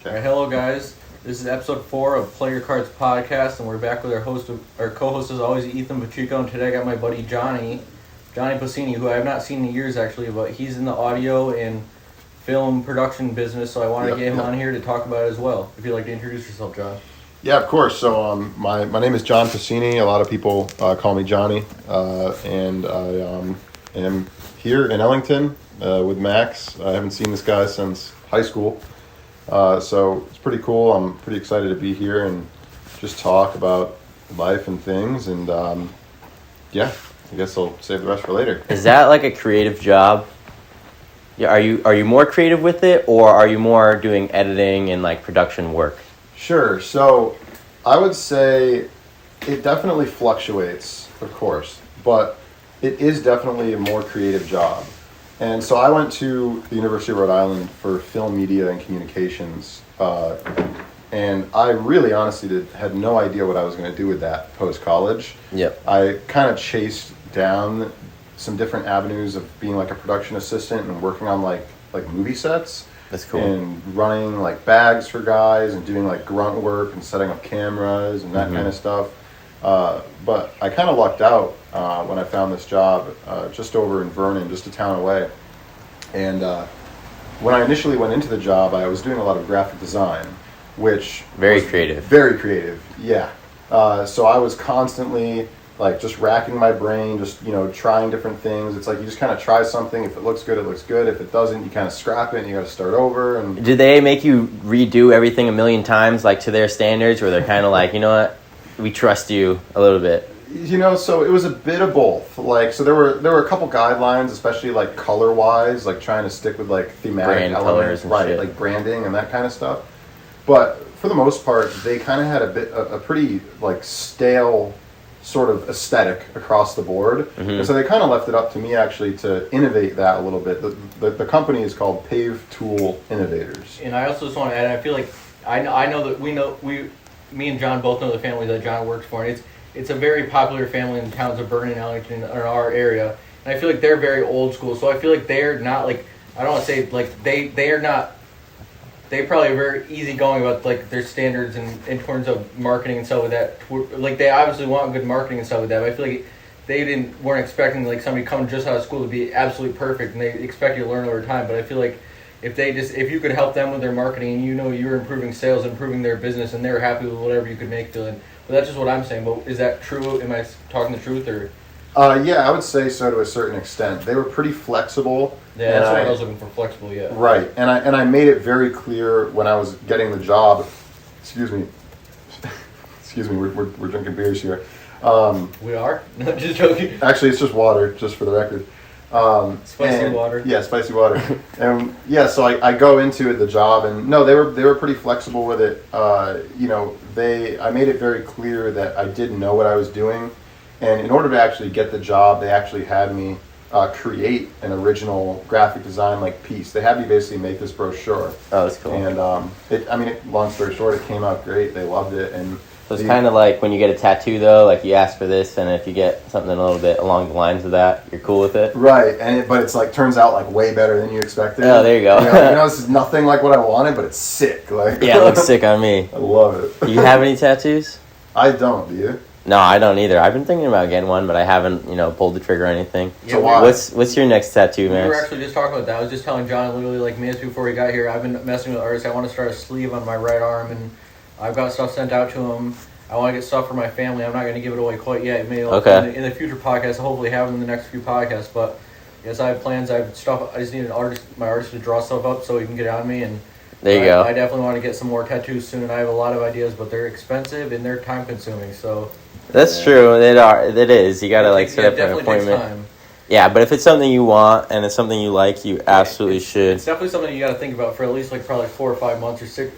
All right, hello guys. This is episode 4 of Play Your Cards podcast, and we're back with our co-host as always, Ethan Pacheco, and today I got my buddy Jonny Pascinni, who I have not seen in years actually, but he's in the audio and film production business, so I wanted to get him on here to talk about it as well. If you'd like to introduce yourself, John. Yeah, of course. So my name is Jonny Pascinni. A lot of people call me Johnny, and I am here in Ellington with Max. I haven't seen this guy since high school. So it's pretty cool. I'm pretty excited to be here and just talk about life and things. And yeah, I guess I'll save the rest for later. Is that like a creative job? Yeah, are you more creative with it, or are you more doing editing and like production work? Sure. So I would say it definitely fluctuates, of course, but it is definitely a more creative job. And so I went to the University of Rhode Island for film, media, and communications, and I really honestly had no idea what I was going to do with that post-college. Yep. I kind of chased down some different avenues of being like a production assistant and working on like movie sets. That's cool. And running like bags for guys and doing like grunt work and setting up cameras and that kind of stuff. But I kind of lucked out when I found this job just over in Vernon, just a town away. And when I initially went into the job, I was doing a lot of graphic design, which Very creative. Very creative, yeah. So I was constantly like just racking my brain, just trying different things. It's like you just kind of try something. If it looks good, it looks good. If it doesn't, you kind of scrap it and you got to start over. And do they make you redo everything a million times, like to their standards, or they're kind of like, you know what, we trust you a little bit? So it was a bit of both. Like, so there were a couple guidelines, especially like color wise, like trying to stick with like thematic brand elements, colors and right? shit. Like branding and that kind of stuff. But for the most part, they kind of had a pretty like stale sort of aesthetic across the board. And so they kind of left it up to me actually to innovate that a little bit. The company is called Pave Tool Innovators. And I also just want to add, I feel like I know that me and John both know the family that John works for, and it's a very popular family in the towns of Vernon and Ellington, or our area. And I feel like they're very old school, so I feel like they're not like, I don't want to say like they are not. They probably are very easygoing about like their standards and in terms of marketing and stuff with that. Like they obviously want good marketing and stuff with that. But I feel like they weren't expecting like somebody coming just out of school to be absolutely perfect, and they expect you to learn over time. But I feel like if you could help them with their marketing, and you're improving sales, improving their business, and they're happy with whatever you could make doing. But that's just what I'm saying. But is that true? Am I talking the truth or? Yeah, I would say so to a certain extent. They were pretty flexible. Yeah, that's what I was looking for, flexible, yeah. Right, and I made it very clear when I was getting the job. Excuse me, we're drinking beers here. We are? No, just joking. Actually, it's just water, just for the record. Spicy water. Yeah, spicy water. And yeah, so I go into the job, and no, they were pretty flexible with it. I made it very clear that I didn't know what I was doing. And in order to actually get the job, they actually had me create an original graphic design piece. They had me basically make this brochure. Oh, that's cool. And long story short, it came out great. They loved it. And so it's kind of like when you get a tattoo, though. Like you ask for this, and if you get something a little bit along the lines of that, you're cool with it. Right, but it's turns out way better than you expected. Oh, there you go. This is nothing like what I wanted, but it's sick. Yeah, it looks sick on me. I love it. You have any tattoos? I don't. Do you? No, I don't either. I've been thinking about getting one, but I haven't, pulled the trigger or anything. So why? What's your next tattoo, man? We were actually just talking about that. I was just telling John literally minutes before he got here. I've been messing with artists. I want to start a sleeve on my right arm, and I've got stuff sent out to him. I want to get stuff for my family. I'm not going to give it away quite yet. Maybe okay. In the future podcasts, I'll hopefully have them in the next few podcasts. But yes, I have plans. I have stuff. I just need my artist to draw stuff up so he can get it on me. And there you go. I definitely want to get some more tattoos soon. I have a lot of ideas, but they're expensive and they're time consuming. So. That's true. It is. You gotta set up an appointment. Takes time. Yeah, but if it's something you want and it's something you like, you absolutely should. It's definitely something you got to think about for at least probably 4 or 5 months, or 6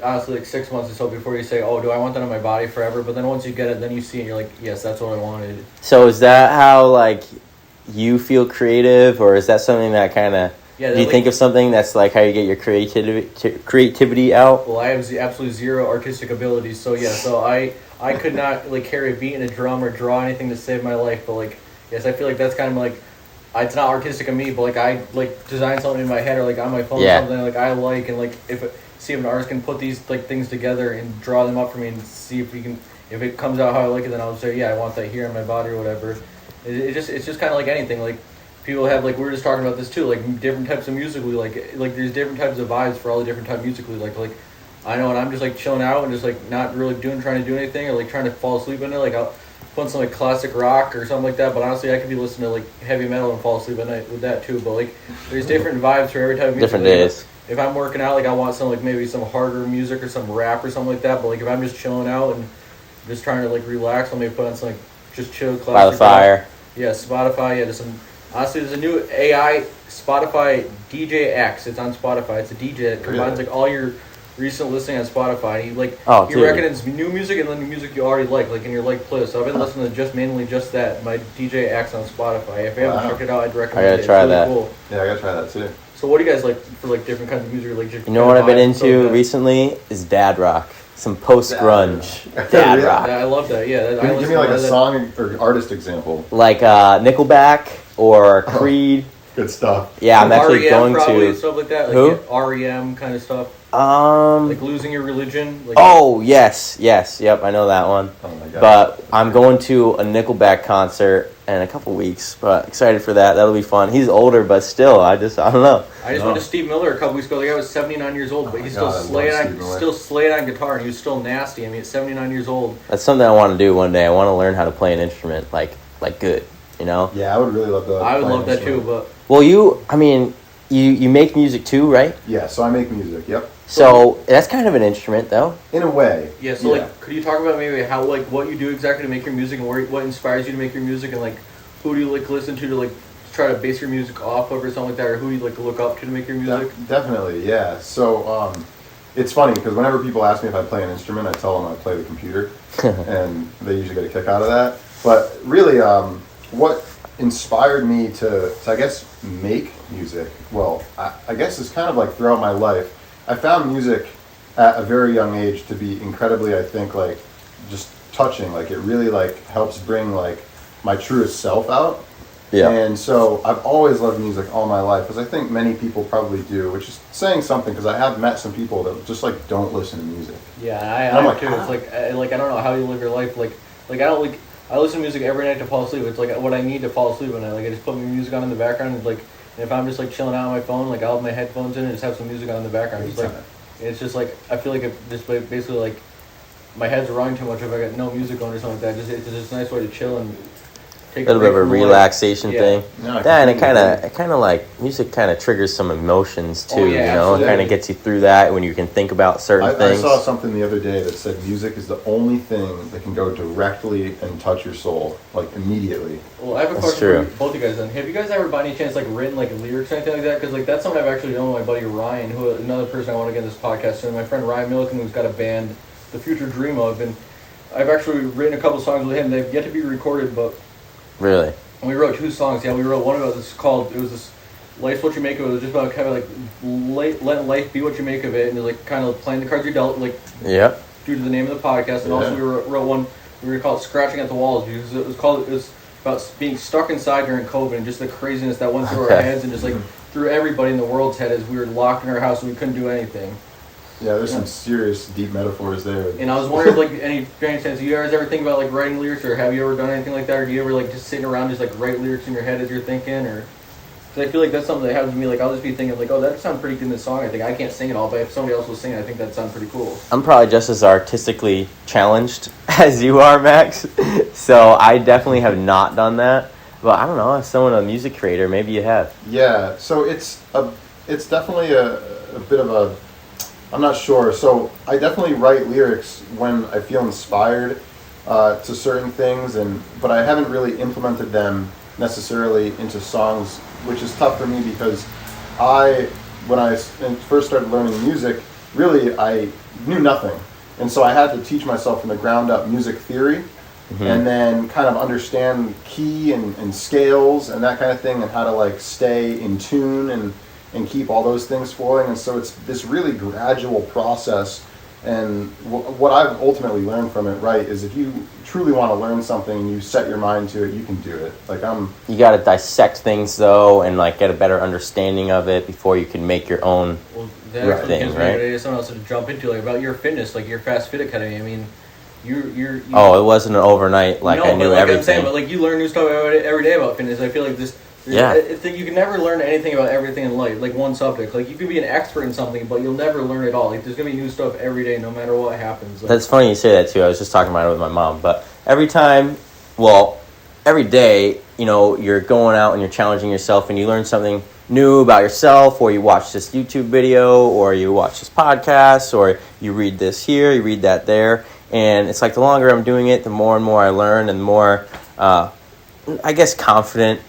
months or so before you say, oh, do I want that on my body forever? But then once you get it, then you see it, you're like, yes, that's what I wanted. So is that how you feel creative, or is that something that kind of? Yeah, do you think of something that's how you get your creativity out? Well, I have absolutely zero artistic abilities, so yeah, I could not carry a beat in a drum or draw anything to save my life. But yes, I feel like that's kind of it's not artistic of me, but like I like design something in my head or like on my phone Yeah. something like I like, and like see if an artist can put these like things together and draw them up for me and see if it comes out how I like it, then I'll say I want that here in my body or whatever. It's just kind of like anything. Like people have like we were just talking about this too, like different types of music we like there's different types of vibes for all the different type of music we like. Like I know when I'm just like chilling out and just like not really trying to do anything or like trying to fall asleep in it, like I'll put on some like classic rock or something like that. But honestly, I could be listening to like heavy metal and fall asleep at night with that too. But like there's different vibes for every type of music. Different like, days. If I'm working out, like I want some like maybe some harder music or some rap or something like that. But like if I'm just chilling out and just trying to like relax, I'll maybe put on some like just chill classic By the fire. rock. Yeah, Spotify. Yeah, there's some. Honestly, there's a new AI Spotify DJ X. It's on Spotify. It's a DJ that combines like all your recent listening on Spotify. And he recommends new music and then the music you already like in your playlist. So I've been listening to mainly just that, my DJ X on Spotify. If you haven't checked it out, I'd recommend it. I gotta try that. Cool. Yeah, I gotta try that too. So what do you guys like for like different kinds of music? Like you know what I've been into recently is dad rock. Some post grunge dad rock. Yeah, I love that. Yeah, Give me like a song or artist example. Like Nickelback or Creed. Good stuff. Yeah, I'm actually REM going probably, to stuff like that. Like who? REM kind of stuff. Like Losing Your Religion. Like, oh yes, yep, I know that one. Oh my god. But I'm going to a Nickelback concert in a couple weeks. But excited for that. That'll be fun. He's older, but still, I don't know. I just went to Steve Miller a couple weeks ago. The guy was 79 years old, but he's still slaying on guitar, and he was still nasty. I mean, at 79 years old. That's something I want to do one day. I want to learn how to play an instrument like good. You know? Yeah, I would really love to. I would love that too, but. Well, you make music too, right? Yeah, so I make music. Yep. So that's kind of an instrument, though. In a way. Yeah. So like, could you talk about maybe how like what you do exactly to make your music and what inspires you to make your music and like who do you like listen to like try to base your music off of or something like that, or who do you like look up to make your music? Definitely, yeah. So it's funny because whenever people ask me if I play an instrument, I tell them I play the computer, and they usually get a kick out of that. But really, what inspired me to I guess make music? Well, I guess it's kind of like throughout my life, I found music at a very young age to be incredibly, I think, like just touching. Like it really like helps bring like my truest self out. Yeah. And so I've always loved music all my life, as I think many people probably do, which is saying something because I have met some people that just like don't listen to music. Yeah, I like too. It's like I don't know how you live your life. Like I don't like. I listen to music every night to fall asleep. It's like what I need to fall asleep at night. Like I just put my music on in the background. And like if I'm just like chilling out on my phone, like I'll have my headphones in and just have some music on in the background. It's just like I feel like it just basically like my head's running too much if I got no music on or something like that. It's just a nice way to chill and take a little bit of a relaxation thing. No, and it kind of like music kind of triggers some emotions too. Yeah, you know, it kind of gets you through that when you can think about certain things. I saw something the other day that said music is the only thing that can go directly and touch your soul, like immediately. Well, I have a question for both you guys then. Have you guys ever by any chance like written like lyrics or anything like that? Because like that's something I've actually known my buddy Ryan, who another person I want to get in this podcast soon. My friend Ryan Milliken, who's got a band, The Future Dream of, and I've actually written a couple songs with him. They've yet to be recorded, but really. We wrote 2 songs. Yeah, we wrote one about this called. It was this "Life's What You Make of It." It was just about kind of like letting life be what you make of it, and like kind of playing the cards you're dealt. Like due to the name of the podcast, and also we wrote one. We were called "Scratching at the Walls" because it was about being stuck inside during COVID and just the craziness that went through our heads and just like through everybody in the world's head as we were locked in our house and we couldn't do anything. Yeah, there's some serious deep metaphors there. And I was wondering, like, any sense, do you guys ever think about like writing lyrics, or have you ever done anything like that, or do you ever like just sitting around just like write lyrics in your head as you're thinking, or? Because I feel like that's something that happens to me. Like I'll just be thinking like, oh, that sounds pretty good in this song. I think I can't sing it all, but if somebody else was singing, I think that sounds pretty cool. I'm probably just as artistically challenged as you are, Max. So I definitely have not done that. But I don't know, as someone a music creator, maybe you have. Yeah, so it's definitely a bit of a. I'm not sure. So I definitely write lyrics when I feel inspired to certain things, but I haven't really implemented them necessarily into songs, which is tough for me because when I first started learning music, really I knew nothing, and so I had to teach myself from the ground up music theory, and then kind of understand key and scales and that kind of thing, and how to like stay in tune and keep all those things flowing. And so it's this really gradual process And what I've ultimately learned from it, right, is if you truly want to learn something and you set your mind to it, you can do it. You got to dissect things though, and like get a better understanding of it before you can make your own thing, right? Something else to jump into, like about your fitness, like your Fast Fit Academy. I mean, you it wasn't an overnight. Like I knew everything. I'm saying, but like you learn new stuff every day about fitness. I feel like this. Yeah. You can never learn anything about everything in life, like one subject. Like you could be an expert in something, but you'll never learn it all. Like there's gonna be new stuff every day, no matter what happens. Like, that's funny you say that too. I was just talking about it with my mom. But every day, you're going out and you're challenging yourself, and you learn something new about yourself, or you watch this YouTube video, or you watch this podcast, or you read this here, you read that there, and it's like the longer I'm doing it, the more and more I learn, and the more, I guess, confident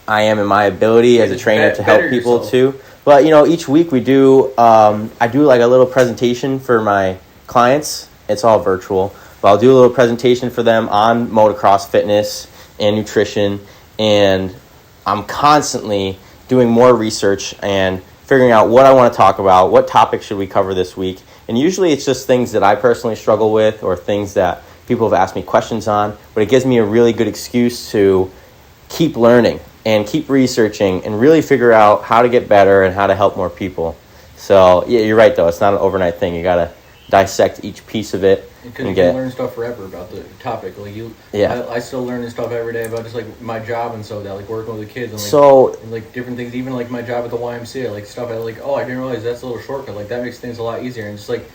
I am in my ability as a trainer to help people yourself too. But each week we do I do like a little presentation for my clients. It's all virtual, but I'll do a little presentation for them on motocross fitness and nutrition, and I'm constantly doing more research and figuring out what I want to talk about, what topics should we cover this week. And usually it's just things that I personally struggle with or things that people have asked me questions on, but it gives me a really good excuse to keep learning and keep researching and really figure out how to get better and how to help more people. So, yeah, you're right, though. It's not an overnight thing. You got to dissect each piece of it. Because you can learn stuff forever about the topic. Like I still learn this stuff every day about just, like, my job and so that, like, working with the kids and, like, different things. Even, like, my job at the YMCA, like, stuff I, like, I didn't realize that's a little shortcut. Like, that makes things a lot easier. And just, like,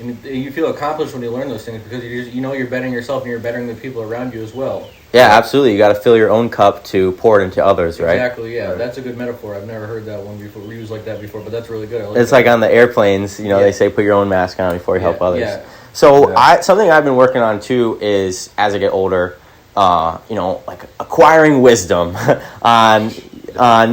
and you feel accomplished when you learn those things because you're bettering yourself and you're bettering the people around you as well. Yeah, absolutely. You got to fill your own cup to pour it into others, right? Exactly, yeah. That's a good metaphor. I've never heard that one before, used like that before, but that's really good. It's like on the airplanes, they say put your own mask on before you help others. Yeah. So something I've been working on too is, as I get older, like acquiring wisdom on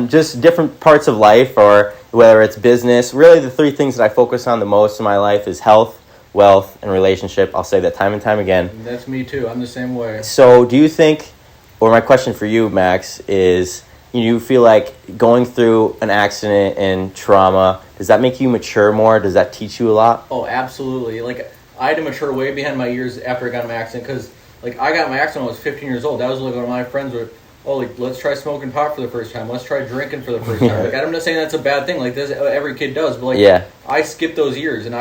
just different parts of life, or whether it's business. Really, the three things that I focus on the most in my life is health, wealth, and relationship. I'll say that time and time again. And that's me too. I'm the same way. So do you think, or my question for you, Max, is you feel like going through an accident and trauma, does that make you mature more? Does that teach you a lot? Oh, absolutely. Like, I had to mature way behind my years after I got in my accident because, like, I got in my accident when I was 15 years old. That was like when my friends were, let's try smoking pot for the first time. Let's try drinking for the first time. Like, I'm not saying that's a bad thing. Like, this, every kid does. But, like, I skipped those years, and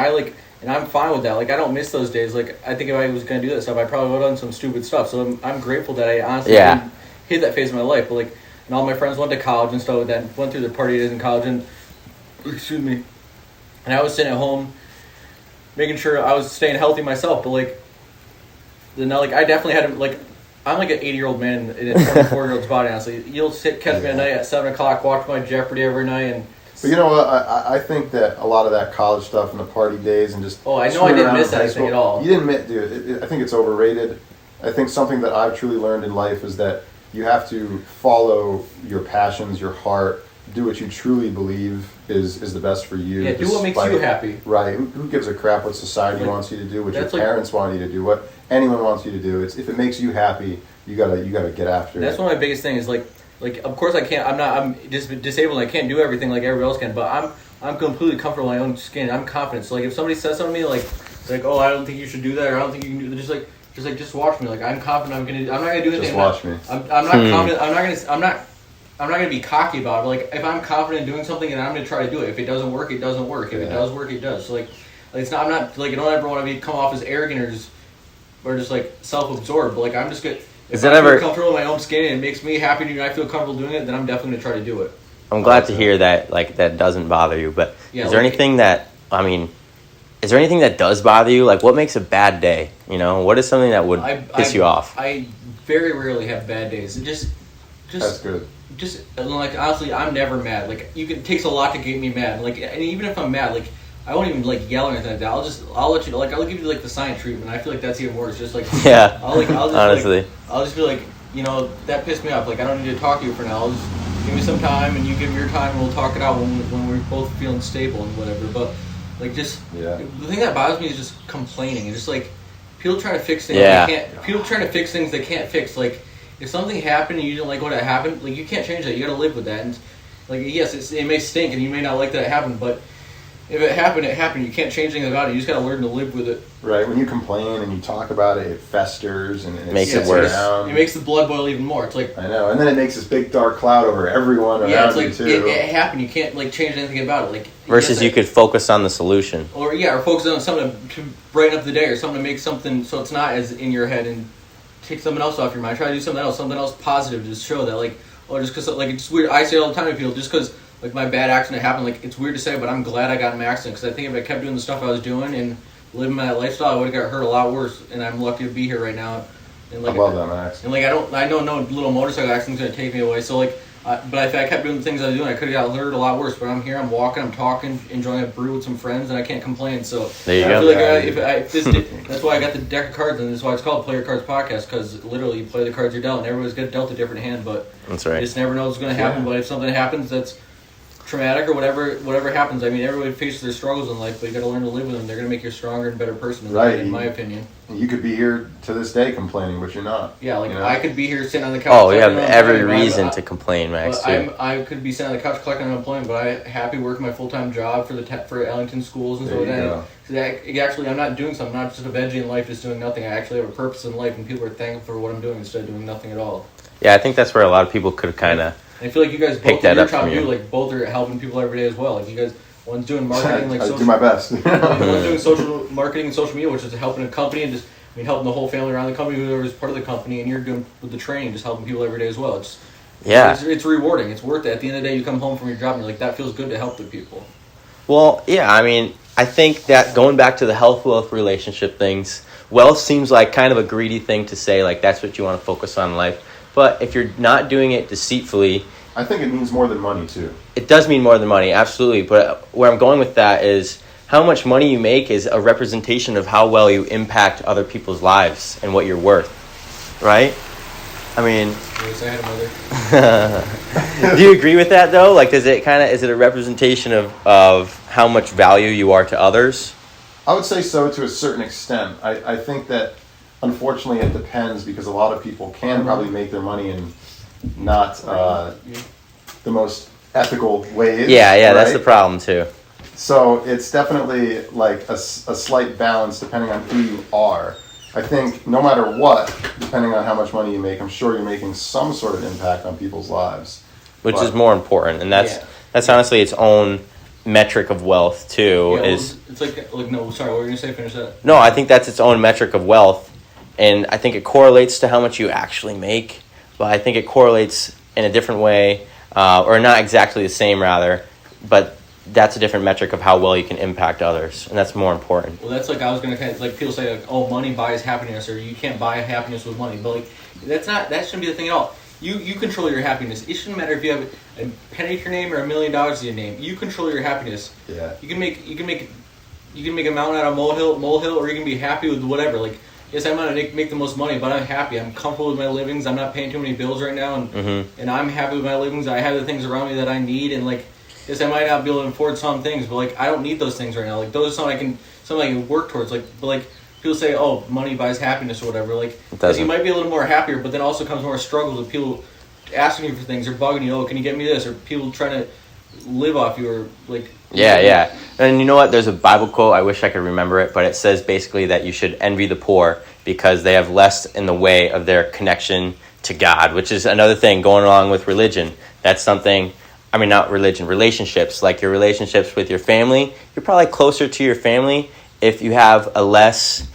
and I'm fine with that. Like, I don't miss those days. Like, I think if I was going to do that stuff, I probably would have done some stupid stuff. So I'm grateful that I honestly didn't hit that phase of my life. But, like, and all my friends went to college and stuff like that, went through the party days in college, and, and I was sitting at home making sure I was staying healthy myself. But, like, then, like, I definitely had, like, I'm like an 80-year-old man in a 24-year-old's body, honestly. You'll catch me at night at 7 o'clock, watch my Jeopardy every night, and... But you know what? I think that a lot of that college stuff and the party days and just... Oh, I know I didn't miss anything at all. You didn't miss, dude. I think it's overrated. I think something that I've truly learned in life is that you have to follow your passions, your heart, do what you truly believe is the best for you. Yeah, do what makes you happy. Right. Who gives a crap what society wants you to do, what your parents want you to do, what anyone wants you to do. If it makes you happy, you gotta get after it. That's one of my biggest things. Like, of course I can't. I'm just disabled. And I can't do everything like everybody else can. But I'm completely comfortable in my own skin. I'm confident. So, like, if somebody says something to me, like, oh, I don't think you should do that, or I don't think you can do that, just watch me. Like, I'm confident. I'm not gonna do anything. Just watch me. I'm not confident. I'm not gonna be cocky about it. Like, if I'm confident in doing something, and I'm gonna try to do it. If it doesn't work, it doesn't work. If it does work, it does. So, like it's not. I'm not like, I don't ever want to come off as arrogant or just like self-absorbed. But, like, I'm just good. If I feel comfortable in my own skin and it makes me happy and I feel comfortable doing it, then I'm definitely going to try to do it. I'm glad to hear that, like, that doesn't bother you. But is there anything that does bother you? Like, what makes a bad day? What is something that would piss you off? I very rarely have bad days. Just that's good. Just, like, honestly, I'm never mad. Like, it takes a lot to get me mad. Like, and even if I'm mad, like, I won't even, like, yell or anything like that. I'll let you, like, I'll give you, like, the silent treatment. I feel like that's even worse. Just, like, yeah. Honestly. I'll just be like, that pissed me off. Like, I don't need to talk to you for now. I'll just give me some time, and you give me your time, and we'll talk it out when we're both feeling stable and whatever. But, like, the thing that bothers me is just complaining. It's just, like, people trying to fix things people trying to fix things they can't fix. Like, if something happened and you didn't like what happened, like, you can't change that. You got to live with that. And, like, yes, it may stink, and you may not like that it happened, but if it happened, it happened. You can't change anything about it. You just got to learn to live with it. Right. When you complain and you talk about it, it festers and Makes it sits worse. down. It makes the blood boil even more. It's like, I know, and then it makes this big dark cloud over everyone around yeah, it's you like too. it happened. You can't like change anything about it. Like Versus you could focus on the solution. or focus on something to brighten up the day, or something to make something so it's not as in your head, and take something else off your mind. Try to do something else positive to just show that like, oh, just because like it's weird. I say all the time to people, just because like my bad accident happened, like it's weird to say, but I'm glad I got in an accident, because I think if I kept doing the stuff I was doing and living my lifestyle, I would have got hurt a lot worse. And I'm lucky to be here right now. And like, I love that, Max. And like I know no little motorcycle accident's gonna take me away. So like, but if I kept doing the things I was doing, I could have got hurt a lot worse. But I'm here, I'm walking, I'm talking, enjoying a brew with some friends, and I can't complain. So There you I go. feel like that's why I got the deck of cards, and that's why it's called Play Your Cards Podcast, because literally you play the cards you're dealt, and everybody's got dealt a different hand. But That's you right. just never know what's going to happen. Yeah. But if something happens that's traumatic or whatever happens, I mean, everybody faces their struggles in life, but you got to learn to live with them. They're going to make you a stronger and better person, Right. in my opinion. You could be here to this day complaining, but you're not. Yeah, like You know? I could be here sitting on the couch. Oh, you have collecting every unemployment, reason but to complain, Max, but too. I could be sitting on the couch collecting unemployment, but I'm happy working my full-time job for Ellington schools and There stuff like you that. go. So actually, I'm not doing something. I'm not just a veggie in life, just doing nothing. I actually have a purpose in life, and people are thankful for what I'm doing instead of doing nothing at all. Yeah, I think that's where a lot of people could kind of... And I feel like you guys Pick both that do your up job from you. too. Like both are helping people every day as well. Like you guys, one's doing marketing, like I social, do my best. one's doing social marketing and social media, which is helping a company and just helping the whole family around the company, whoever's part of the company, and you're doing with the training, just helping people every day as well. It's rewarding. It's worth it. At the end of the day, you come home from your job and you're like, that feels good to help the people. Well, yeah, I mean, I think that going back to the health-wealth relationship things, wealth seems like kind of a greedy thing to say, like that's what you want to focus on in life. But if you're not doing it deceitfully, I think it means more than money too. it does mean more than money, absolutely. But where I'm going with that is how much money you make is a representation of how well you impact other people's lives and what you're worth, right? I mean, Say hi to Mother. do you agree with that though? Like, is it a representation of how much value you are to others? I would say so to a certain extent. I think that unfortunately it depends, because a lot of people can probably make their money in not the most ethical ways. Yeah, that's right? the problem too. So it's definitely like a slight balance depending on who you are. I think no matter what, depending on how much money you make, I'm sure you're making some sort of impact on people's lives. Which But- is more important, and that's Yeah. that's honestly its own metric of wealth too. Yeah, Is it's like no, sorry, what were you gonna say? Finish that. no, I think that's its own metric of wealth, and I think it correlates to how much you actually make. But I think it correlates in a different way, or not exactly the same, rather. But that's a different metric of how well you can impact others, and that's more important. Well, that's like I was gonna kind of like people say like, oh, money buys happiness, or you can't buy happiness with money. But like that shouldn't be the thing at all. You control your happiness. It shouldn't matter if you have a penny to your name or $1 million to your name. You control your happiness. Yeah. You can make a mountain out of molehill, or you can be happy with whatever. Like, yes, I'm gonna make the most money, but I'm happy. I'm comfortable with my livings. I'm not paying too many bills right now, and I'm happy with my livings. I have the things around me that I need, and like, yes, I might not be able to afford some things, but like, I don't need those things right now. Like, those are something I can work towards. Like, but like, people say, oh, money buys happiness or whatever. Like, doesn't. you might be a little more happier, but then also comes more struggles with people asking you for things or bugging you. Oh, can you get me this? Or people trying to live off you, or like. Yeah. And you know what? There's a Bible quote. I wish I could remember it, but it says basically that you should envy the poor because they have less in the way of their connection to God, which is another thing going along with religion. That's something. I mean, not religion, relationships, like your relationships with your family. You're probably closer to your family if you have a less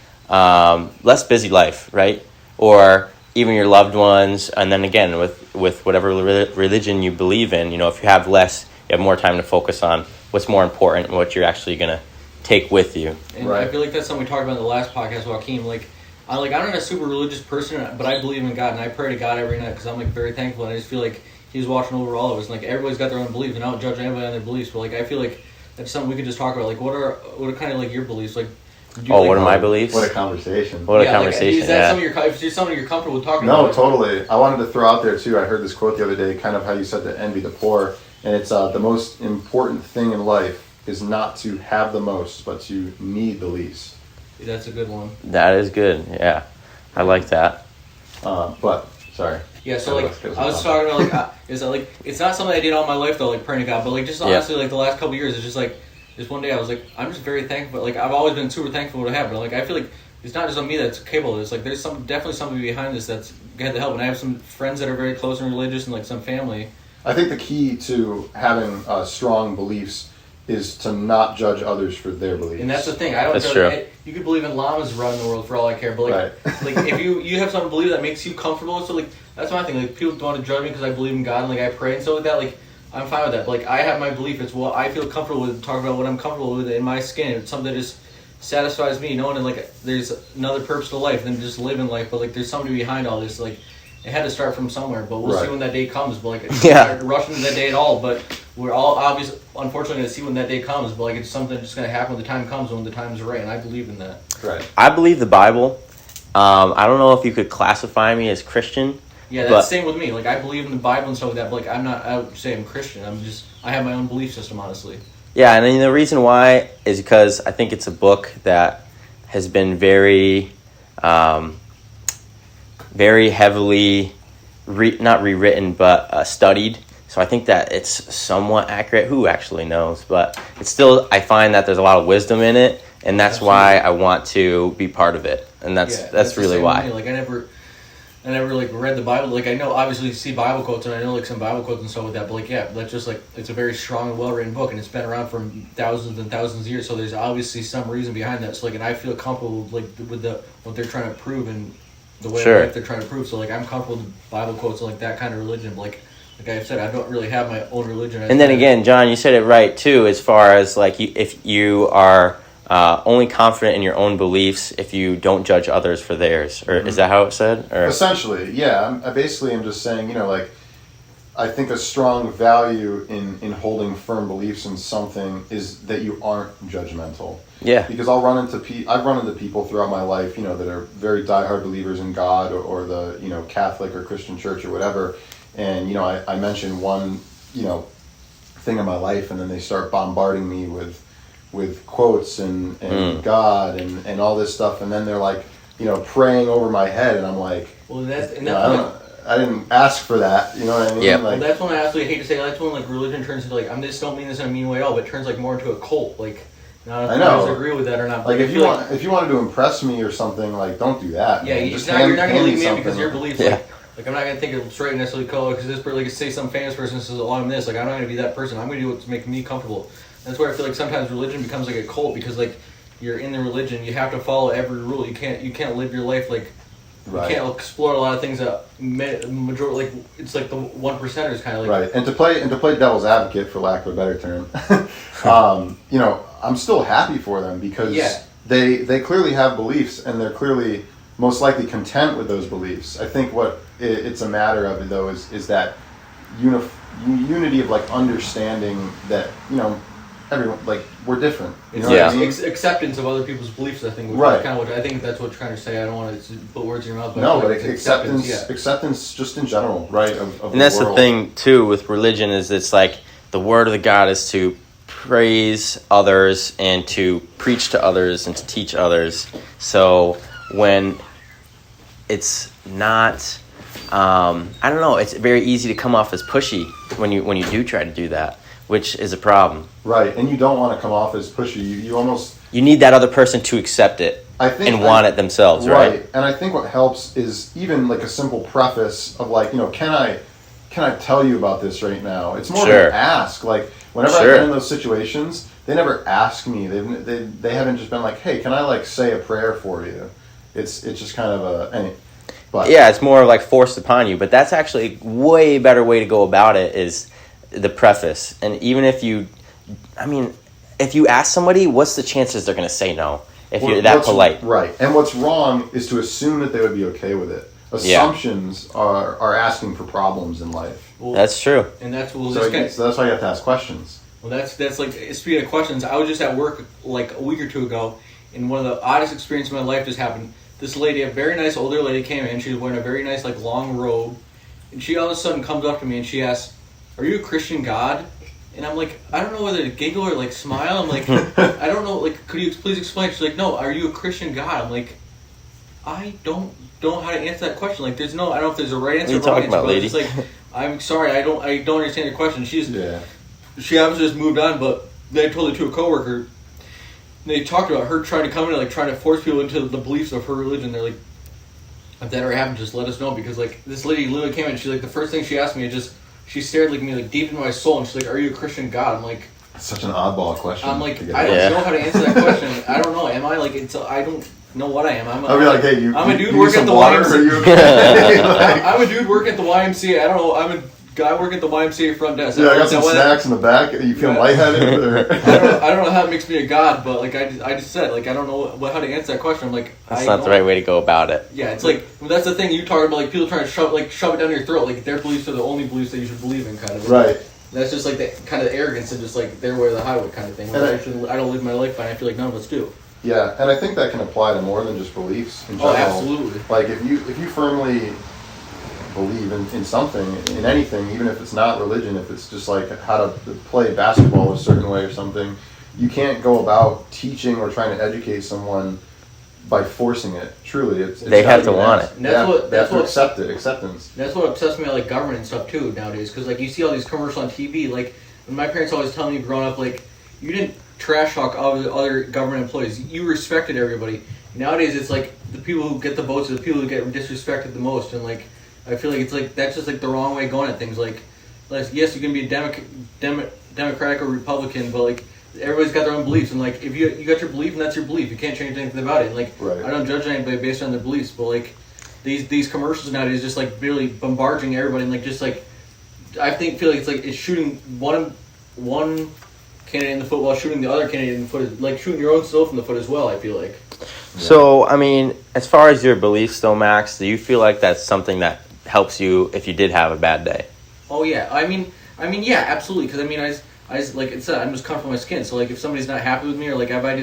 busy life, right? Or even your loved ones. And then again, with whatever religion you believe in, if you have less, you have more time to focus on what's more important and what you're actually going to take with you. And Right. I feel like that's something we talked about in the last podcast, Joaquin. I'm not a super religious person, but I believe in God, and I pray to God every night because I'm very thankful, and I just feel like He's watching over all of us. And everybody's got their own beliefs, and I don't judge anybody on their beliefs. But I feel like that's something we could just talk about. What are kind of your beliefs? What are my beliefs? What a conversation. What a conversation! Is that something you're comfortable with talking about? No, totally. I wanted to throw out there too. I heard this quote the other day, kind of how you said to envy the poor, and it's the most important thing in life is not to have the most, but to need the least. That's a good one. That is good. Yeah, I like that. But sorry. Yeah, so I was talking about it's not something I did all my life though, praying to God, but just honestly the last couple of years, it's just This one day I was like, I'm just very thankful. Like I've always been super thankful to have, but like I feel like it's not just on me that's capable of this. Like there's definitely somebody behind this that's had the help. And I have some friends that are very close and religious, and like some family. I think the key to having strong beliefs is to not judge others for their beliefs. And that's the thing. I don't. That's judge, true. You could believe in llamas running the world for all I care, but like, Right. like if you have something to believe that makes you comfortable, so like that's my thing. Like people don't want to judge me because I believe in God and like I pray and stuff like that. Like I'm fine with that. But like I have my belief. It's what I feel comfortable with. Talking about what I'm comfortable with in my skin. It's something that just satisfies me. Knowing that like there's another purpose to life than just living life. But like there's somebody behind all this. Like it had to start from somewhere. But we'll see when that day comes. But like Yeah. not rushing to that day at all. But we're all obviously, unfortunately, going to see when that day comes. But like it's something that's just going to happen when the time comes, when the time's right. And I believe in that. Right. I believe the Bible. I don't know if you could classify me as Christian. Yeah, that's the same with me. Like I believe in the Bible and stuff like that. But like I would say I'm Christian. I have my own belief system, honestly. Yeah, and then the reason why is because I think it's a book that has been very, very heavily, not rewritten, but studied. So I think that it's somewhat accurate. Who actually knows? But it's still, I find that there's a lot of wisdom in it, and that's why I want to be part of it. And that's really why. Like I never like read the Bible. Like I know obviously you see Bible quotes, and I know like some Bible quotes and stuff like that. But like that's just like it's a very strong and well written book, and it's been around for thousands and thousands of years. So there's obviously some reason behind that. So like, and I feel comfortable with what they're trying to prove and the way of life they're trying to prove. So like I'm comfortable with Bible quotes and like that kind of religion. But like I said, I don't really have my own religion. And then again, John, you said it right too, as far as like if you are only confident in your own beliefs if you don't judge others for theirs, or is that how it said? Or Essentially, yeah. I basically am just saying, like, I think a strong value in holding firm beliefs in something is that you aren't judgmental. Yeah. Because I've run into people throughout my life, that are very diehard believers in God or the Catholic or Christian church or whatever, and I mention one thing in my life, and then they start bombarding me with quotes and God and all this stuff, and then they're like, praying over my head, and I'm like, well, I didn't ask for that, you know what I mean? Yeah. Like, well, that's when I absolutely hate to say that's when like religion turns into like I just don't mean this in a mean way at all, but it turns like more into a cult. Like, I don't know if you agree with that or not. Like if you wanted to impress me or something, like don't do that. Yeah, man. you're not gonna leave me in because your beliefs. Yeah. Like I'm not gonna think it's right necessarily because this person, like say some famous person says, "Oh, I'm this." Like I'm not gonna be that person. I'm gonna do what's making me comfortable. That's where I feel like sometimes religion becomes like a cult because like you're in the religion, you have to follow every rule. You can't live your life like Right. you can't explore a lot of things that majority like it's like the 1%ers kind of like right. And to play devil's advocate, for lack of a better term, I'm still happy for them because they clearly have beliefs and they're clearly most likely content with those beliefs. I think what it's a matter of though is that unity of like understanding that everyone, like, we're different. You know what I mean? Acceptance of other people's beliefs, I think, right. Kind of what I think that's what you're trying to say. I don't want to put words in your mouth. But no, but acceptance just in general, right? Of and that's the world. The thing too with religion is it's like the word of the God is to praise others and to preach to others and to teach others. So when it's not, I don't know, it's very easy to come off as pushy when you do try to do that, which is a problem. Right, and you don't want to come off as pushy. You almost... You need that other person to accept it want it themselves, right? And I think what helps is even like a simple preface of like, can I tell you about this right now? It's more of an ask. Like, whenever I've been in those situations, they never ask me. They haven't just been like, hey, can I like say a prayer for you? It's just kind of it's more like forced upon you. But that's actually a way better way to go about it is the preface. And even if you ask somebody, what's the chances they're going to say no if you're that polite? Right. And what's wrong is to assume that they would be okay with it. Assumptions are asking for problems in life. Well, that's true. And that's so that's why you have to ask questions. Well, that's like, speaking of questions, I was just at work like a week or two ago, and one of the oddest experiences of my life just happened. This lady, a very nice older lady, came in. She was wearing a very nice like long robe, and she all of a sudden comes up to me and she asks, "Are you a Christian God?" And I'm like, I don't know whether to giggle or like smile. I'm like, I don't know. Like, could you please explain? She's like, no, are you a Christian God? I'm like, I don't know how to answer that question. Like, there's no, I don't know if there's a right answer. What are you talking about, lady? It's like, I'm sorry, I don't understand your question. She obviously just moved on, but then I told it to a coworker. They talked about her trying to come in and like trying to force people into the beliefs of her religion. They're like, if that ever happened, just let us know, because like this lady literally came in. She's like, the first thing she asked me, she stared like me like deep into my soul, and she's like, "Are you a Christian God?" I'm like, it's such an oddball question. I'm like, I don't know how to answer that question. I don't know. Am I like? I don't know what I am. I'll be like, hey, I'm a dude working at the YMCA. I'm a dude working at the YMCA. I don't know. I'm a guy working at the YMCA front desk. Yeah, I got some snacks in the back. You feel lightheaded? Or? I don't know how it makes me a god, but like I just said, like I don't know how to answer that question. I'm like, that's not the right way to go about it. Yeah, it's like that's the thing you talk about, like people trying to shove it down your throat, like their beliefs are the only beliefs that you should believe in, kind of. Right. That's just like the kind of arrogance and just like their way of the highway kind of thing. I don't live my life fine. I feel like none of us do. Yeah, and I think that can apply to more than just beliefs in general. Oh, absolutely. Like if you firmly believe in something, in anything, even if it's not religion, if it's just like how to play basketball a certain way or something, you can't go about teaching or trying to educate someone by forcing it. Truly, they have to want it. They have to acceptance. That's what obsessed me with like government and stuff too nowadays, because like you see all these commercials on TV. Like when my parents always tell me growing up, like you didn't trash talk other government employees. You respected everybody. Nowadays, it's like the people who get the votes are the people who get disrespected the most, and like I feel like it's like that's just like the wrong way going at things. Like yes, you can be a Democratic or Republican, but like everybody's got their own beliefs, and like if you got your belief and that's your belief, you can't change anything about it. And, like right. I don't judge anybody based on their beliefs, but like these commercials nowadays just like really bombarding everybody, and like just like I feel like it's shooting one candidate in the foot while shooting the other candidate in the foot, like shooting your own self in the foot as well. I feel like. So I mean, as far as your beliefs, though, Max, do you feel like that's something that helps you if you did have a bad day? Oh yeah, I mean yeah, absolutely. Because I mean I like it said, I'm just comfortable with my skin. So like if somebody's not happy with me, or like if I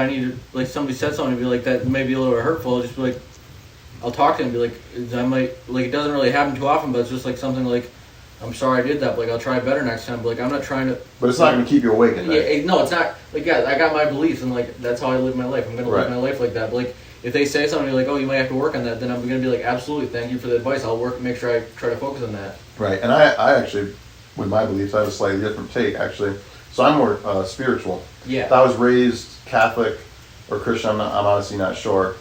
need to, like somebody said something to be like that may be a little bit hurtful, I'll just be like, I'll talk to him and be like, I might, like it doesn't really happen too often, but it's just like something like, I'm sorry I did that, but like I'll try better next time. But like I'm not trying to. But it's not going to keep you awake at night. Yeah, no, it's not. Like yeah, I got my beliefs, and like that's how I live my life. I'm gonna live my life like that. But like if they say something like, oh, you might have to work on that, then I'm gonna be like, absolutely, thank you for the advice. I'll make sure I try to focus on that. Right, and I actually, with my beliefs, I have a slightly different take actually. So I'm more spiritual. Yeah. I was raised Catholic or Christian. I'm honestly not sure.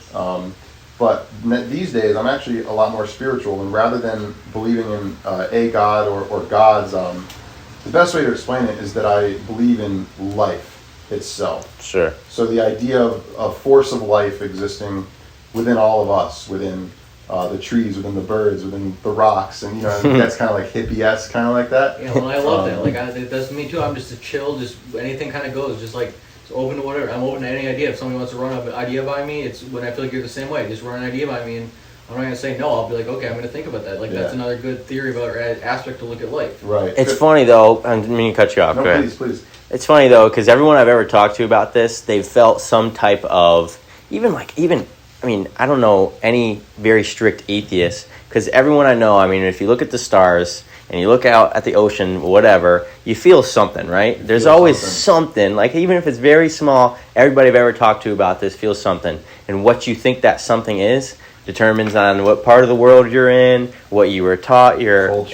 But these days, I'm actually a lot more spiritual, and rather than believing in a God or gods, the best way to explain it is that I believe in life itself. Sure. So the idea of a force of life existing within all of us, within the trees, within the birds, within the rocks, and that's kind of like hippie-esque, kind of like that. Yeah, well, I love that. Like that's me too. I'm just a chill, just anything kind of goes, just like. Open to whatever. I'm open to any idea. If somebody wants to run an idea by me, it's when I feel like you're the same way. Just run an idea by me, and I'm not gonna say no. I'll be like, okay, I'm gonna think about that. Like that's another good theory about or aspect to look at life. Right. It's funny though. I didn't mean to cut you off. No, Go ahead. please. It's funny though because everyone I've ever talked to about this, they've felt some type of even. I mean, I don't know any very strict atheists because everyone I know. I mean, if you look at the stars. And you look out at the ocean, whatever, you feel something, right? There's always something, like even if it's very small, everybody I've ever talked to about this feels something. And what you think that something is determines on what part of the world you're in, what you were taught, your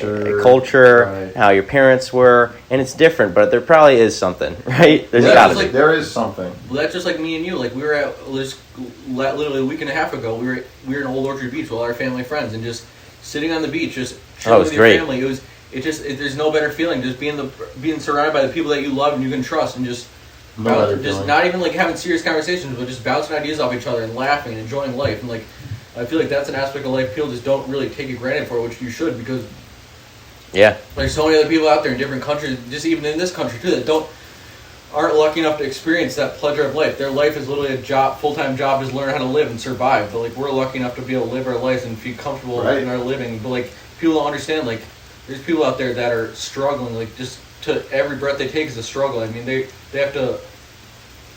culture right. How your parents were, and it's different, but there probably is something, right? There's gotta be. There is something. Well, that's just like me and you. Like we were at literally a week and a half ago. We were in Old Orchard Beach with all our family friends, and just sitting on the beach, just chilling with your great. family. There's no better feeling just being surrounded by the people that you love and you can trust, and just not even like having serious conversations, but just bouncing ideas off each other and laughing and enjoying life. And like I feel like that's an aspect of life people just don't really take it granted for, which you should, because there's so many other people out there in different countries, just even in this country too, that aren't lucky enough to experience that pleasure of life. Their life is literally a full-time job, is learn how to live and survive. But like we're lucky enough to be able to live our lives and feel comfortable in our living. But like people don't understand, like there's people out there that are struggling, like just to every breath they take is a struggle. I mean, they have to.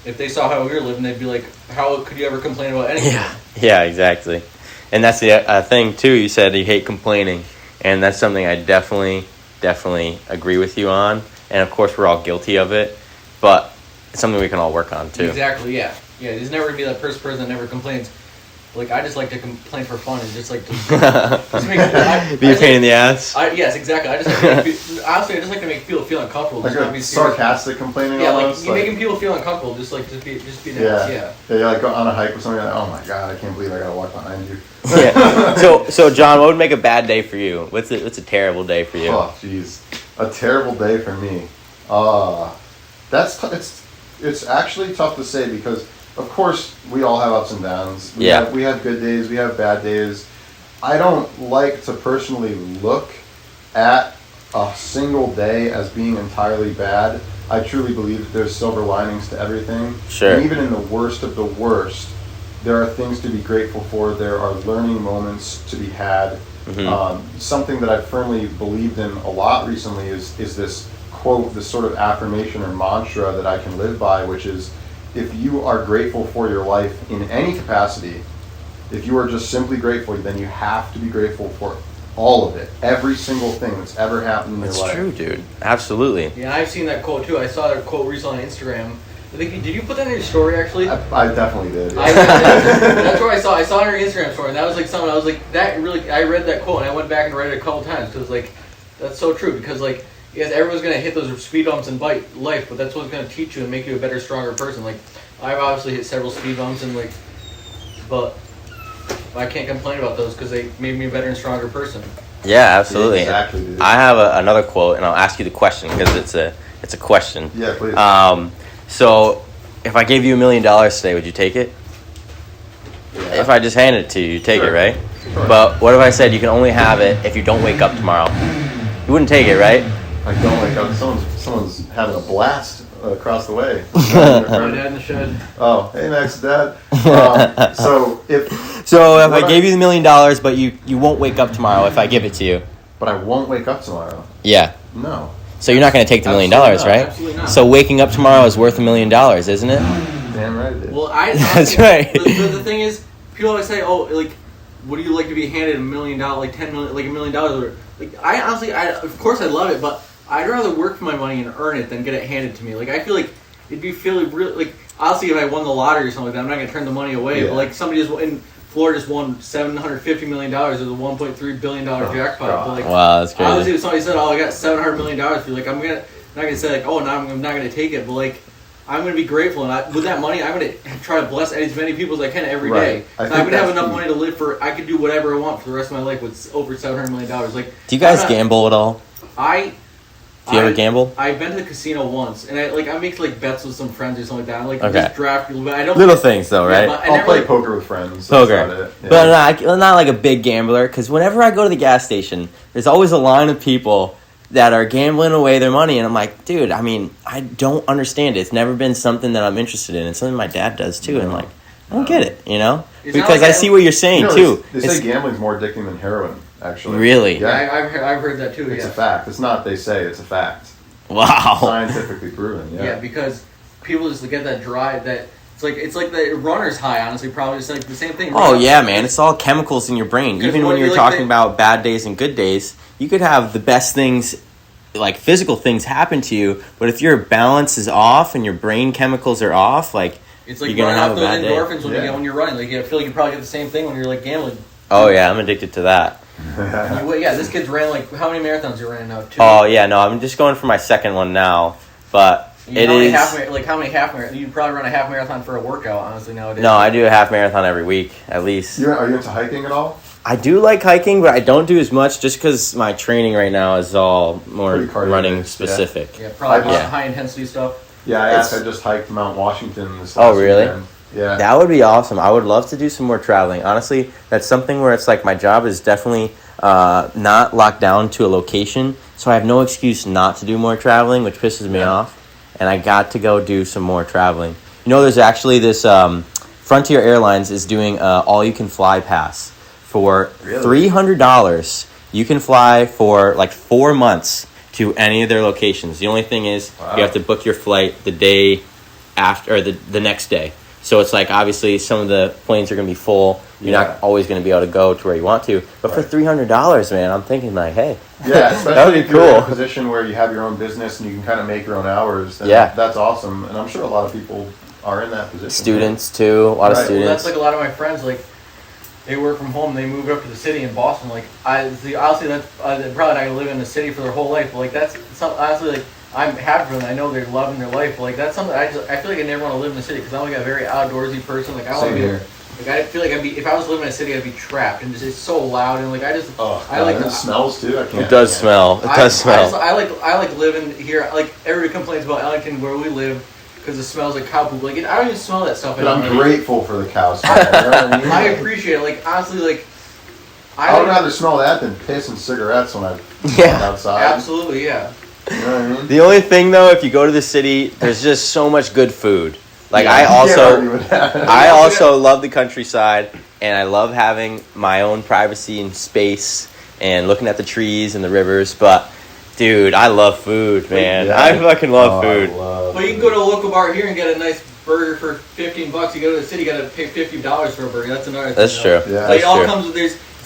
If they saw how we were living, they'd be like, "How could you ever complain about anything?" Yeah, exactly. And that's the thing too. You said you hate complaining, and that's something I definitely agree with you on. And of course, we're all guilty of it, but it's something we can all work on too. Exactly. Yeah. There's never gonna be that person that never complains. Like I just like to complain for fun and just like just make Be a pain in the ass. Yes, exactly. I just like honestly, I just like to make people feel uncomfortable. Like just not a be serious. sarcastic complaining Yeah, almost. like you making people feel uncomfortable. Just be nice. Yeah. You like go on a hike with somebody like, oh my god, I can't believe I gotta walk behind you. Yeah. So John, what would make a bad day for you? What's a terrible day for you? Oh jeez, a terrible day for me. It's actually tough to say because of course we all have ups and downs. We have good days, we have bad days. I don't like to personally look at a single day as being entirely bad. I truly believe that there's silver linings to everything. Sure. And even in the worst of the worst, there are things to be grateful for. There are learning moments to be had. Mm-hmm. Something that I've firmly believed in a lot recently is this quote, this sort of affirmation or mantra that I can live by, which is, if you are grateful for your life in any capacity, if you are just simply grateful, then you have to be grateful for all of it, every single thing that's ever happened in your life. That's true, dude. Absolutely. Yeah, I've seen that quote too. I saw that quote recently on Instagram. I think, did you put that in your story actually? I definitely did. Yeah. That's where I saw it on your Instagram story, and that was like something I was like, that really. I read that quote and I went back and read it a couple times because like, that's so true. Because like, yes, everyone's gonna hit those speed bumps in life, but that's what's gonna teach you and make you a better, stronger person. Like, I've obviously hit several speed bumps and like, but I can't complain about those because they made me a better and stronger person. Yeah, absolutely. Exactly, dude. I have another quote, and I'll ask you the question because it's a question. Yeah, please. So, if I gave you $1 million today, would you take it? Yeah. If I just handed it to you, you'd take it, right? Sure. But what if I said you can only have it if you don't wake up tomorrow? You wouldn't take it, right? I don't wake up. Someone's having a blast across the way. My dad in the shed. Oh, hey, Max, Dad. So if I gave you the $1 million, but you won't wake up tomorrow if I give it to you. But I won't wake up tomorrow. Yeah. No. So you're not going to take the $1 million, right? Absolutely not. So waking up tomorrow is worth $1 million, isn't it? Damn right it is. Well, That's right. The thing is, people always say, "Oh, like, would you like to be handed $1 million, like $10 million, like $1 million?" Or like, I honestly, of course, I love it, but I'd rather work for my money and earn it than get it handed to me. Like, I feel like it'd be feeling really like, obviously, if I won the lottery or something like that, I'm not gonna turn the money away. Yeah. But like, somebody just in Florida just won $750 million. There's a $1.3 billion jackpot. But like, wow, that's crazy. obviously, if somebody said, "Oh, I got $700 million," for you, like, I'm not gonna say like, "Oh, no, I'm not gonna take it," but like, I'm gonna be grateful, and with that money, I'm gonna try to bless as many people as I can every day. Right. So I'm gonna have enough money to live for. I could do whatever I want for the rest of my life with over $700 million. Like, Do you guys gamble at all? Do you ever gamble? I've been to the casino once, and I make like bets with some friends or something like that. I like Okay. just draft people, but I don't. Little things though, right? but I I'll never, play like, poker with friends. Poker. That's about it. Yeah. But not like a big gambler, because whenever I go to the gas station, there's always a line of people that are gambling away their money, and I'm like, dude, I mean, I don't understand it. It's never been something that I'm interested in. It's something my dad does too, and I'm like, I don't get it, you know? It's not Because like I see what you're saying too. They say gambling's more addicting than heroin, actually. Really? Yeah. I've heard that too. It's Yeah. a fact. It's not they say, it's a fact. Wow. Scientifically proven, yeah. Yeah, because people just get that drive that it's like the runner's high. Honestly, probably just like the same thing. Oh yeah, man! It's all chemicals in your brain. Even when you're talking about bad days and good days, you could have the best things, like physical things, happen to you. But if your balance is off and your brain chemicals are off, like it's like you're gonna have those a bad day. endorphins when you're running. Like I feel like you probably get the same thing when you're like gambling. Oh yeah, I'm addicted to that. Yeah, this kid's ran like how many marathons you ran now? 2? Oh yeah, no, I'm just going for my second one now, but how many half marathons? You'd probably run a half marathon for a workout, honestly, nowadays. No, I do a half marathon every week at least. Are you into hiking at all? I do like hiking, but I don't do as much just because my training right now is all more running specific. Yeah, probably high intensity stuff. Yeah, I just hiked Mount Washington this last really? weekend. Yeah. That would be awesome. I would love to do some more traveling. Honestly, that's something where it's like my job is definitely not locked down to a location, so I have no excuse not to do more traveling, which pisses me off, and I got to go do some more traveling. You know, there's actually this Frontier Airlines is doing all-you-can-fly pass. For $300, you can fly for like 4 months to any of their locations. The only thing is you have to book your flight the day after, or the next day. So it's like, obviously, some of the planes are going to be full. You're not always going to be able to go to where you want to. But for $300, man, I'm thinking like, hey, yeah, especially that would be if you're in cool. a position where you have your own business and you can kind of make your own hours. Then that's awesome. And I'm sure a lot of people are in that position. Students, too. A lot of students. Well, that's like a lot of my friends, like, they work from home. They moved up to the city in Boston. Like honestly, that's they're probably not gonna live in the city for their whole life. But like that's something honestly like. I'm happy for them. I know they're loving their life. But like that's something I feel like I never want to live in the city because I'm like a very outdoorsy person. Like I want to be here. like I feel like if I was living in a city I'd be trapped and just it's so loud and like I like it smells too. I can't. It does smell. It does smell. I like living here. Like everybody complains about Ellington where we live because it smells like cow poop. Like I don't even smell that stuff. But I'm grateful for the cow smell. You know what I mean? I appreciate it. Like honestly, like I would rather smell that than piss and cigarettes when I walk outside. Absolutely, yeah. You know what I mean? The only thing though, if you go to the city, there's just so much good food. Like Yeah, I I also love the countryside, and I love having my own privacy and space, and looking at the trees and the rivers. But dude, I love food, man. Yeah. I fucking love food. But you can go to a local bar here and get a nice burger for $15. You go to the city, you gotta pay $50 for a burger. That's another thing. That's true. Yeah. Like, it all comes with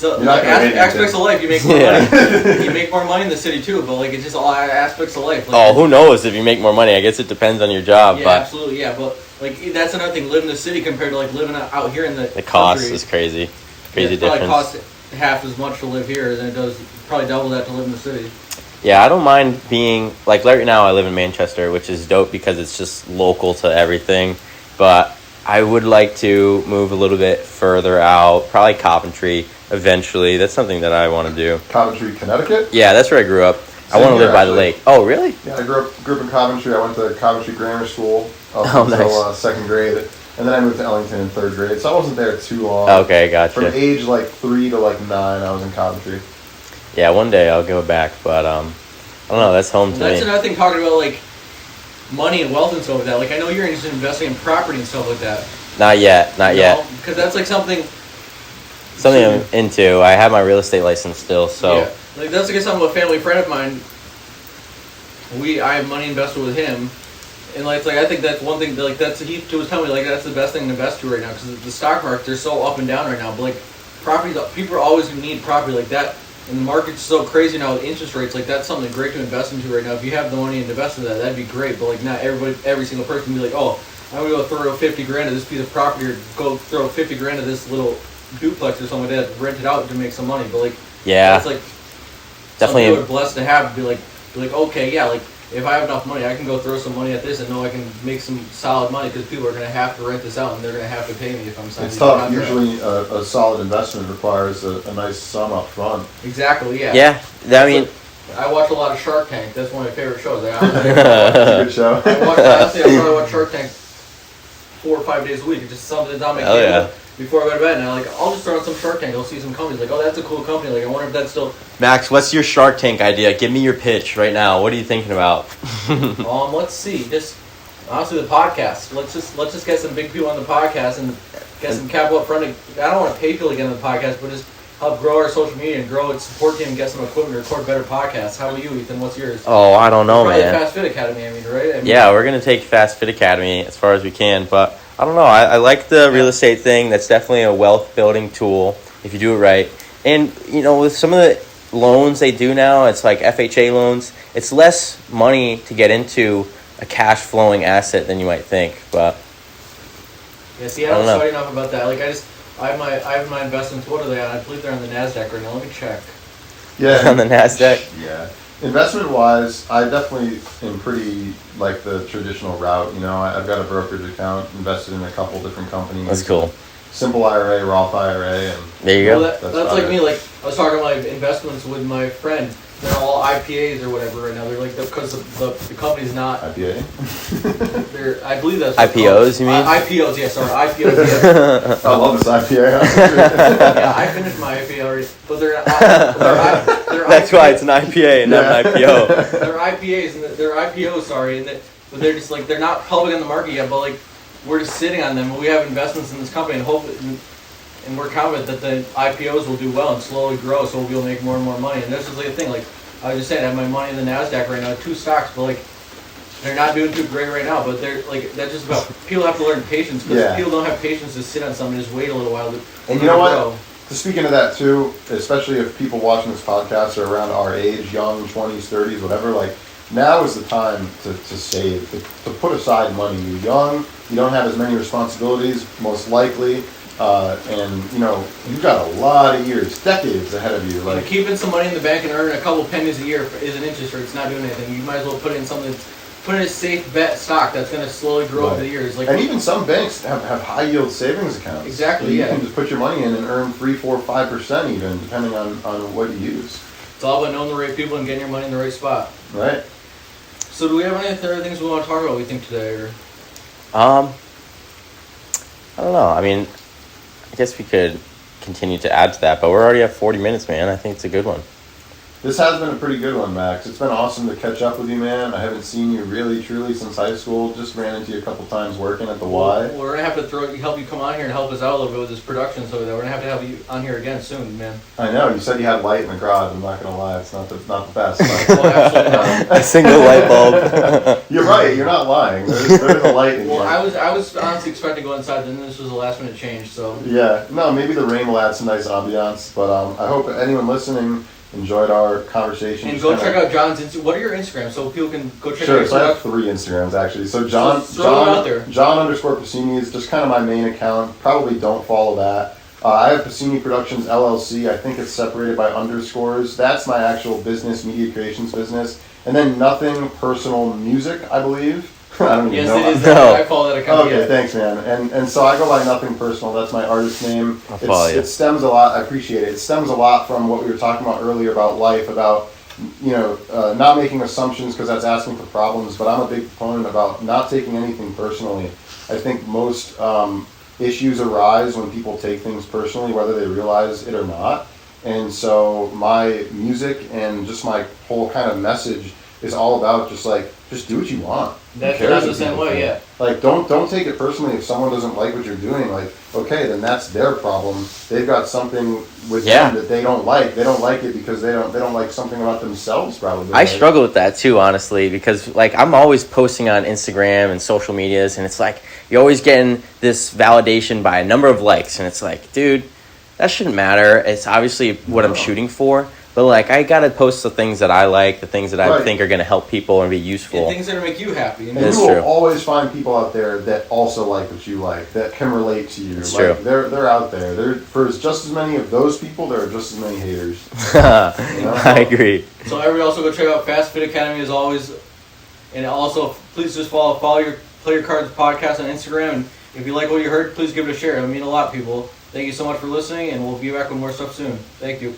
aspects of life. You make more money. You make more money in the city too, but like it's just all aspects of life. Like, Oh, who knows if you make more money? I guess it depends on your job. Yeah, but absolutely, yeah. But like that's another thing. Living in the city compared to like living out here in the cost country, is crazy. it Crazy probably difference. costs half as much to live here than it does. Probably double that to live in the city. Yeah, I don't mind being like right now. I live in Manchester, which is dope because it's just local to everything. But I would like to move a little bit further out, probably Coventry eventually. That's something that I want to do. Coventry, Connecticut? Yeah, that's where I grew up. I want to live by the lake. Oh, really? Yeah, I grew up in Coventry. I went to Coventry Grammar School up Oh, until nice. second grade. And then I moved to Ellington in third grade. So I wasn't there too long. Okay, gotcha. From age like 3 to like 9, I was in Coventry. Yeah, one day I'll go back, but I don't know. That's home to That's me. another thing talking about like money and wealth and stuff like that. Like I know you're interested in investing in property and stuff like that. Not yet. Not yet. Because that's like something. Something I'm into. I have my real estate license still, so. Yeah. Like that's like something with a family friend of mine. I have money invested with him, and like it's like I think that's one thing. Like that's he was telling me like that's the best thing to invest to right now because the stock market they're so up and down right now. But like property, people are always gonna need property like that, and the market's so crazy now with interest rates. Like that's something great to invest into right now. If you have the money and invest in that, that'd be great. But like not every single person can be like, oh, I'm gonna go throw 50 grand at this piece of property or go throw 50 grand at this little duplex or something like that, rent it out to make some money. But like Yeah. it's like Definitely. something we're blessed to have. Be like okay, yeah, like. If I have enough money, I can go throw some money at this and know I can make some solid money because people are going to have to rent this out and they're going to have to pay me if I'm signing. It's tough. Usually a solid investment requires a nice sum up front. Exactly, yeah. Yeah, I mean. I watch a lot of Shark Tank. That's one of my favorite shows. It's a good show. Honestly, I probably watch Shark Tank 4 or 5 days a week. It's just something that's on my cable before I go to bed. And I'm like, I'll just throw on some Shark Tank. I'll see some companies. Like, oh, that's a cool company. Like, I wonder if that's still... Max, what's your Shark Tank idea? Give me your pitch right now. What are you thinking about? Let's see. Just honestly, the podcast. Let's just get some big people on the podcast and get some capital up front. I don't want to pay people to get on the podcast, but just help grow our social media and grow its support team and get some equipment to record better podcasts. How about you, Ethan? What's yours? Oh, I don't know, Probably man. Fast Fit Academy, right? Yeah, we're going to take Fast Fit Academy as far as we can, but I don't know. I like the real estate thing. That's definitely a wealth building tool if you do it right. And, with some of the loans they do now, it's like FHA loans. It's less money to get into a cash flowing asset than you might think, but yeah, see, I don't study enough about that. Like, I have my investments. What are they on? I believe they're on the NASDAQ right now. Let me check. Yeah. On the NASDAQ? Yeah. Investment wise, I definitely am pretty like the traditional route. I've got a brokerage account, invested in a couple different companies. That's cool. Simple IRA, Roth IRA, and there you go. Well, that's like me. Like I was talking about my investments with my friend. They're all IPAs or whatever right now. They're like because the company's not IPA. I believe that's IPOs. You mean? IPOs? Yeah, sorry, IPOs. Yeah. I love this IPA. Yeah, I finished my IPA already, but they're That's why it's an IPA and not an IPO. They're IPAs and they're IPOs. Sorry, but they're just like they're not public on the market yet. But like we're just sitting on them, and we have investments in this company, and and we're confident that the IPOs will do well and slowly grow, so we'll be able to make more and more money. And this is like a thing. Like I was just saying, I have my money in the NASDAQ right now, 2 stocks, but like they're not doing too great right now. But they're like that's just about people have to learn patience because people don't have patience to sit on something and just wait a little while. And you know what? Speaking of that too, especially if people watching this podcast are around our age, young, 20s, 30s, whatever, like now is the time to save, to put aside money. You're young, you don't have as many responsibilities, most likely. And you've got a lot of years, decades ahead of you. Like keeping some money in the bank and earning a couple pennies a year is an interest rate. It's not doing anything. You might as well put in something. Put in a safe bet stock that's going to slowly grow over the years. Like, and even some banks have high yield savings accounts. Exactly. You can just put your money in and earn 3, 4, 5% even, depending on what you use. It's all about knowing the right people and getting your money in the right spot. Right. So, do we have any other things we want to talk about? We think today, or? I don't know. I mean, I guess we could continue to add to that, but we're already at 40 minutes, man. I think it's a good one. This has been a pretty good one, Max. It's been awesome to catch up with you, man. I haven't seen you really, truly since high school. Just ran into you a couple times working at the Y. Well, we're going to have to help you come on here and help us out a little bit with this production, so that we're going to have you on here again soon, man. I know. You said you had light in the garage. I'm not going to lie. It's not the best. Well, absolutely not. A single light bulb. You're right. You're not lying. There's a light in here. Well, I was honestly expecting to go inside, then this was a last minute change, so. Yeah. No, maybe the rain will add some nice ambiance, but I hope anyone listening enjoyed our conversation. And go check out John's what are your Instagrams so people can go check out Sure, your so I have stuff? 3 Instagrams actually. So Throw it out there. John_Pascinni is just kind of my main account. Probably don't follow that. I have Pascinni Productions LLC. I think it's separated by underscores. That's my actual business, media creations business. And then Nothing Personal Music, I believe. I don't even know. Yes, it is. No. I follow that account. Okay, Yeah. thanks, man. And so I go by Nothing Personal. That's my artist name. I'll follow you. It stems a lot. I appreciate it. It stems a lot from what we were talking about earlier about life, about not making assumptions because that's asking for problems. But I'm a big proponent about not taking anything personally. I think most issues arise when people take things personally, whether they realize it or not. And so my music and just my whole kind of message is all about just do what you want. That's the same way, yeah. Like don't take it personally if someone doesn't like what you're doing. Like, okay, then that's their problem. They've got something with them that they don't like. They don't like it because they don't like something about themselves probably. I struggle with that too, honestly, because like I'm always posting on Instagram and social medias, and it's like you're always getting this validation by a number of likes, and it's like, dude, that shouldn't matter. It's obviously what I'm shooting for. But, like, I got to post the things that I like, the things that I think are going to help people and be useful. And things that make you happy. And you will always find people out there that also like what you like, that can relate to you. It's like, true. They're out there. For just as many of those people, there are just as many haters. I agree. So everybody also go check out Fast Fit Academy as always. And also, please just follow your Play Your Cards podcast on Instagram. And if you like what you heard, please give it a share. It would mean a lot, people. Thank you so much for listening, and we'll be back with more stuff soon. Thank you.